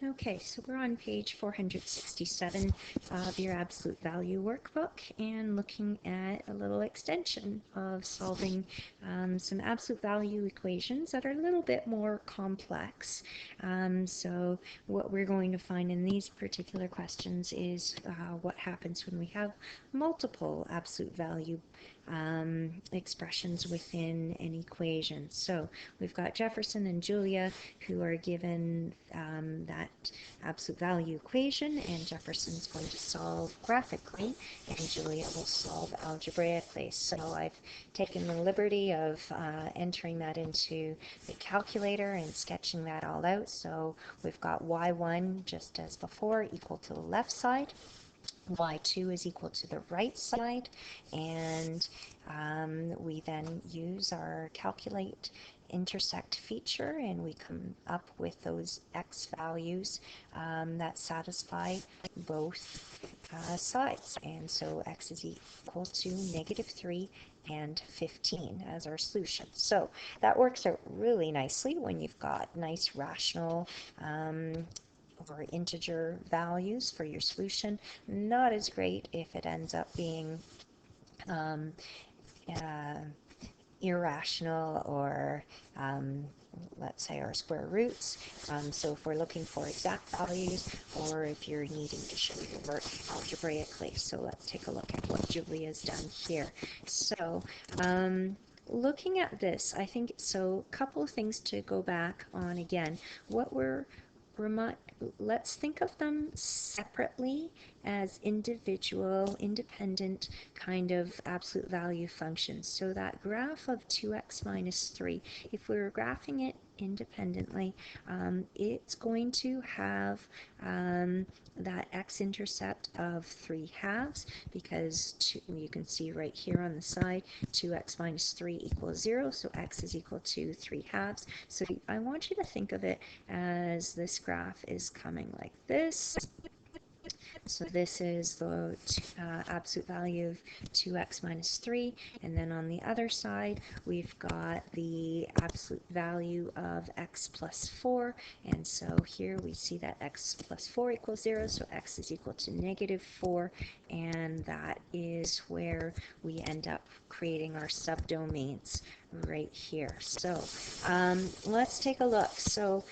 Okay, so we're on page 467 of your absolute value workbook and looking at a little extension of solving some absolute value equations that are a little bit more complex. So what we're going to find in these particular questions is what happens when we have multiple absolute value expressions within an equation. So we've got Jefferson and Julia who are given that absolute value equation, and Jefferson's going to solve graphically and Julia will solve algebraically. So I've taken the liberty of entering that into the calculator and sketching that all out. So we've got y1 just as before equal to the left side, y2 is equal to the right side, and we then use our calculate intersect feature and we come up with those x values that satisfy both sides. And so x is equal to -3 and 15 as our solution. So that works out really nicely when you've got nice rational or integer values for your solution. Not as great if it ends up being um, uh, irrational or let's say our square roots. So if we're looking for exact values or if you're needing to show your work algebraically. So let's take a look at what Julia's done here. So looking at this, I think, so a couple of things to go back on again. What we're let's think of them separately as individual, independent kind of absolute value functions. So that graph of 2x minus 3, if we were graphing it independently, it's going to have that x-intercept of 3 halves because you can see right here on the side 2x minus 3 equals 0, so x is equal to 3 halves. So I want you to think of it as this graph is coming like this. So this is the absolute value of 2x minus 3, and then on the other side we've got the absolute value of x plus 4, and so here we see that x plus 4 equals 0, so x is equal to -4, and that is where we end up creating our subdomains right here. So let's take a look. So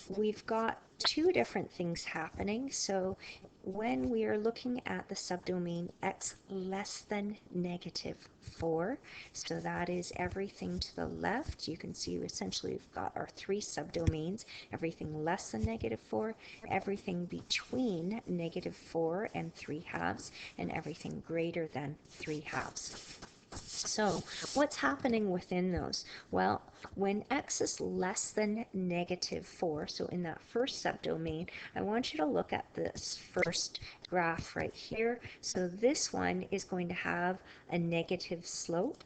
we've got two different things happening. So when we are looking at the subdomain x less than -4, so that is everything to the left. You can see essentially we've got our three subdomains, everything less than -4, everything between -4 and 3 halves, and everything greater than 3 halves. So what's happening within those? Well, when x is less than -4, so in that first subdomain, I want you to look at this first graph right here. So this one is going to have a negative slope.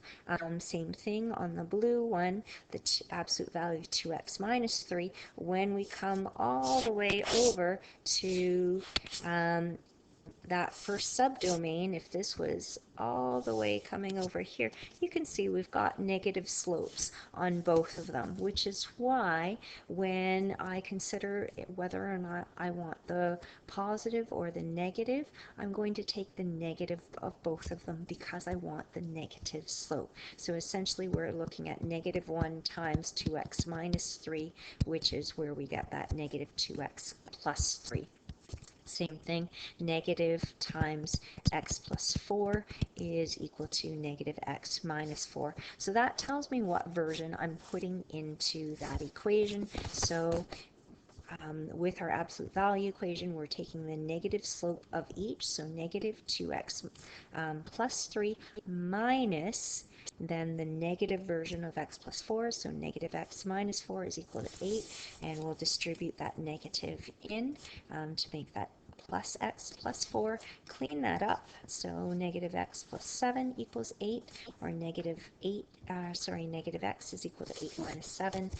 Same thing on the blue one, the absolute value of 2x minus 3. When we come all the way over to that first subdomain, if this was all the way coming over here, you can see we've got negative slopes on both of them, which is why when I consider whether or not I want the positive or the negative, I'm going to take the negative of both of them because I want the negative slope. So essentially we're looking at -1 times 2x minus 3, which is where we get that -2x plus 3. Same thing, negative times x plus 4 is equal to -x minus 4. So that tells me what version I'm putting into that equation. So with our absolute value equation, we're taking the negative slope of each, so -2x plus 3 minus then the negative version of x plus 4, so -x minus 4 is equal to 8, and we'll distribute that negative in to make that plus x plus 4. Clean that up, so -x plus 7 equals 8, or -x is equal to 8 minus 7.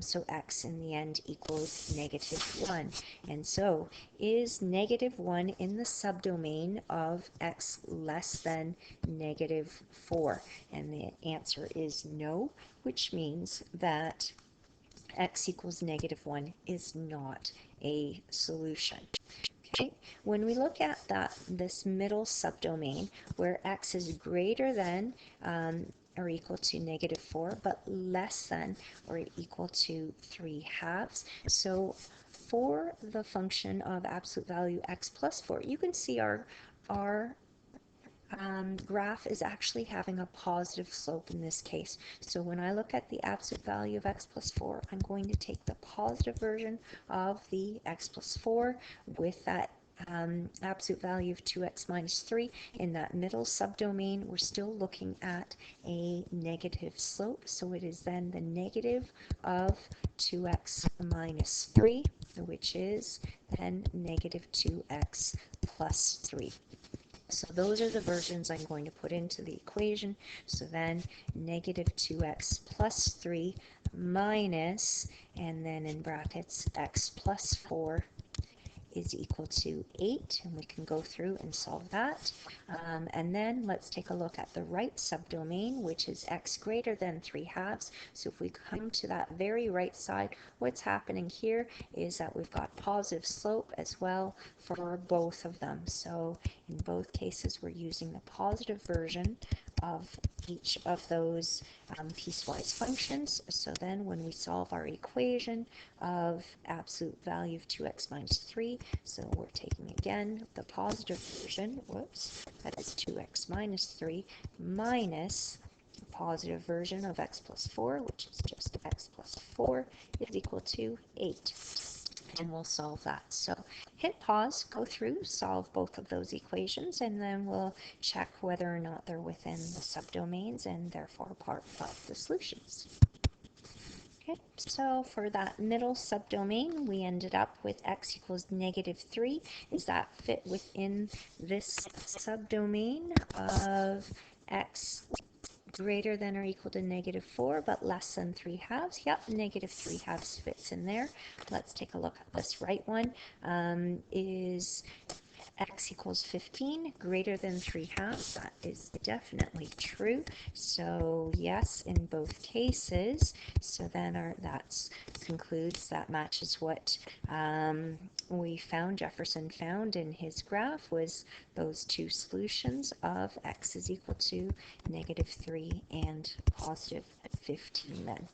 So x in the end equals -1. And so is -1 in the subdomain of x less than -4? And the answer is no, which means that x equals -1 is not a solution. Okay, when we look at this middle subdomain where x is greater than or equal to -4, but less than or equal to 3/2. So for the function of absolute value x plus 4, you can see our graph is actually having a positive slope in this case. So when I look at the absolute value of x plus 4, I'm going to take the positive version of the x plus 4 with that absolute value of 2x minus 3. In that middle subdomain, we're still looking at a negative slope, so it is then the negative of 2x minus 3, which is then negative 2x plus 3. So those are the versions I'm going to put into the equation. So then negative 2x plus 3 minus, and then in brackets, x plus 4 is equal to 8, and we can go through and solve that. And then let's take a look at the right subdomain, which is x greater than 3/2. So if we come to that very right side, what's happening here is that we've got positive slope as well for both of them. So in both cases, we're using the positive version of each of those piecewise functions. So then when we solve our equation of absolute value of 2x minus 3, so we're taking again the positive version, that is 2x minus 3 minus the positive version of x plus 4, which is just x plus 4, is equal to 8. And we'll solve that. So hit pause, go through, solve both of those equations, and then we'll check whether or not they're within the subdomains and therefore part of the solutions. Okay, so for that middle subdomain, we ended up with x equals -3. Does that fit within this subdomain of x greater than or equal to -4, but less than 3/2? Yep, -3/2 fits in there. Let's take a look at this right one. Is x equals 15 greater than 3/2? That is definitely true. So yes, in both cases. So then that concludes, that matches what Jefferson found in his graph, was those two solutions of x is equal to -3 and positive 15 then.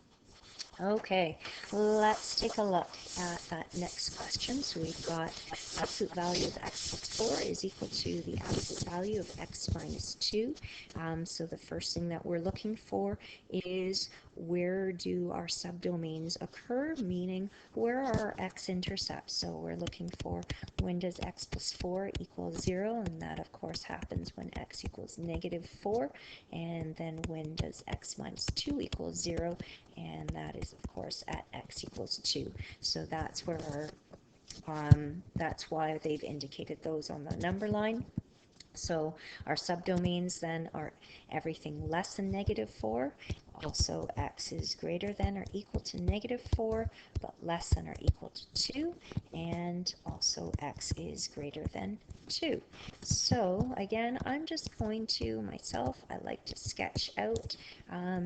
Okay, let's take a look at that next question. So we've got absolute value of x plus 4 is equal to the absolute value of x minus 2. So the first thing that we're looking for is, where do our subdomains occur, meaning where are our x-intercepts? So we're looking for, when does x plus 4 equal 0? And that of course happens when x equals -4. And then when does x minus 2 equal 0? And that is of course at x equals 2. So that's where that's why they've indicated those on the number line. So our subdomains then are everything less than -4. Also x is greater than or equal to -4, but less than or equal to 2. And also x is greater than 2. So again, I'm just going to, I like to sketch out,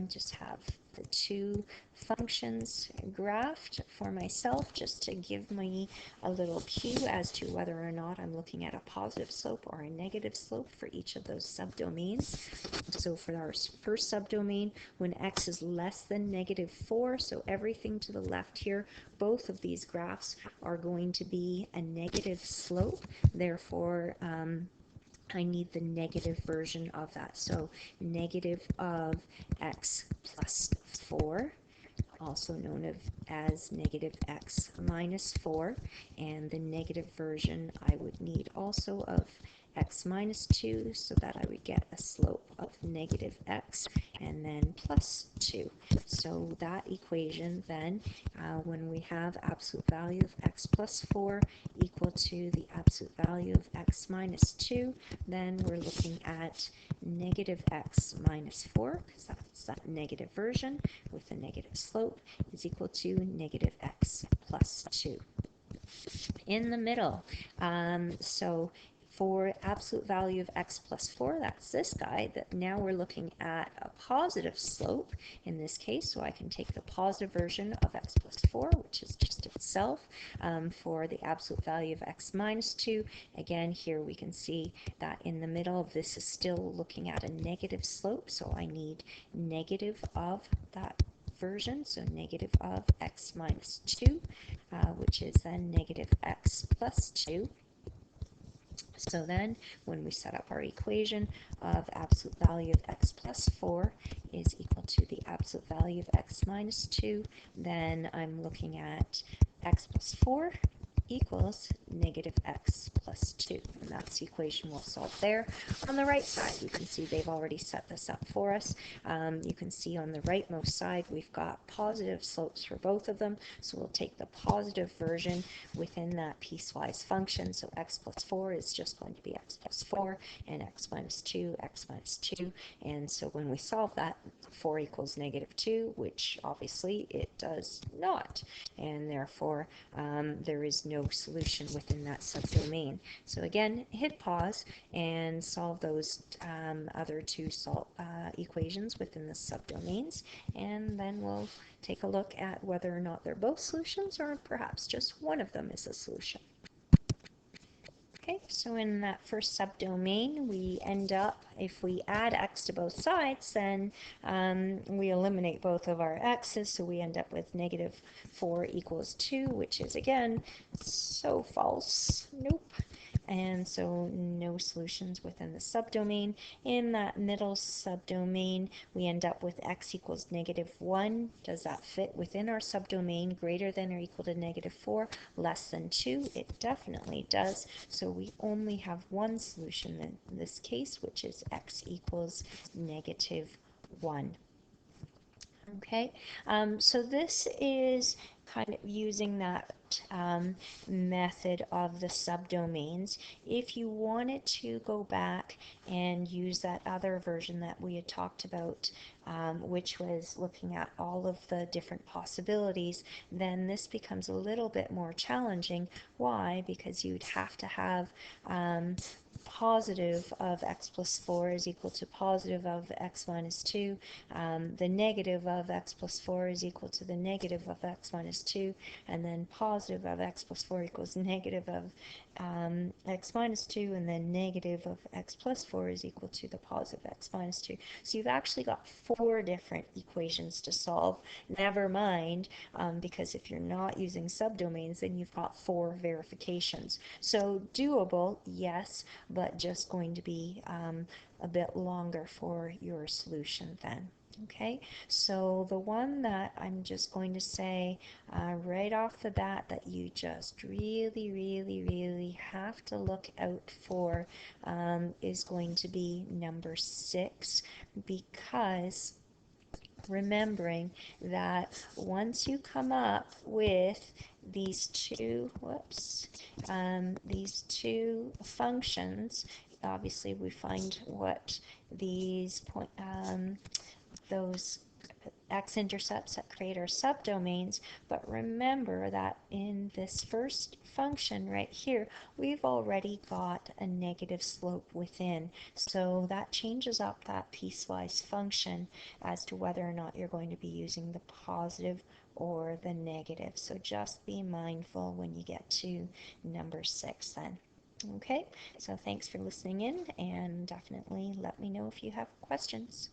just have the two functions graphed for myself, just to give me a little cue as to whether or not I'm looking at a positive slope or a negative slope for each of those subdomains. So for our first subdomain, when x is less than -4, so everything to the left here, both of these graphs are going to be a negative slope. Therefore, I need the negative version of that. So negative of x plus 4, also known as negative x minus 4, and the negative version I would need also of x minus 2, so that I would get a slope of negative x and then plus 2. So that equation then, when we have absolute value of x plus 4 equal to the absolute value of x minus 2, then we're looking at negative x minus 4, because that's that negative version with a negative slope, is equal to negative x plus 2. In the middle, so For absolute value of x plus 4, that's this guy, that now we're looking at a positive slope in this case, so I can take the positive version of x plus 4, which is just itself. For the absolute value of x minus 2, again, here we can see that in the middle, this is still looking at a negative slope, so I need negative of that version, so negative of x minus 2, which is then negative x plus 2. So then when we set up our equation of absolute value of x plus 4 is equal to the absolute value of x minus 2, then I'm looking at x plus 4 equals negative x plus 2. And that's the equation we'll solve there. On the right side, you can see they've already set this up for us. You can see on the rightmost side, we've got positive slopes for both of them. So we'll take the positive version within that piecewise function. So x plus 4 is just going to be x plus 4, and x minus 2, x minus 2. And so when we solve that, 4 equals negative 2, which obviously it does not. And therefore, there is no solution within that subdomain. So again, hit pause and solve those other two equations within the subdomains, and then we'll take a look at whether or not they're both solutions or perhaps just one of them is a solution. Okay, so in that first subdomain, we end up, if we add x to both sides, then we eliminate both of our x's, so we end up with negative 4 equals 2, which is, again, so false. Nope. And so no solutions within the subdomain. In that middle subdomain, we end up with x equals negative 1. Does that fit within our subdomain? Greater than or equal to negative 4, less than 2? It definitely does. So we only have one solution in this case, which is x equals negative 1. Okay, so this is kind of using that method of the subdomains. If you wanted to go back and use that other version that we had talked about, which was looking at all of the different possibilities, then this becomes a little bit more challenging. Why? Because you'd have to have positive of x plus 4 is equal to positive of x minus 2. The negative of x plus 4 is equal to the negative of x minus 2, and then positive of x plus 4 equals negative of x minus 2, and then negative of x plus 4 is equal to the positive x minus 2. So you've actually got 4 different equations to solve. Never mind, because if you're not using subdomains, then you've got 4 verifications. So doable, yes, but just going to be a bit longer for your solution then. Okay, so the one that I'm just going to say right off the bat that you just really have to look out for is going to be number 6, because remembering that once you come up with these two, these two functions, obviously we find what these those x-intercepts that create our subdomains, but remember that in this first function right here, we've already got a negative slope within, so that changes up that piecewise function as to whether or not you're going to be using the positive or the negative. So just be mindful when you get to number 6 then. Okay, so thanks for listening in, and definitely let me know if you have questions.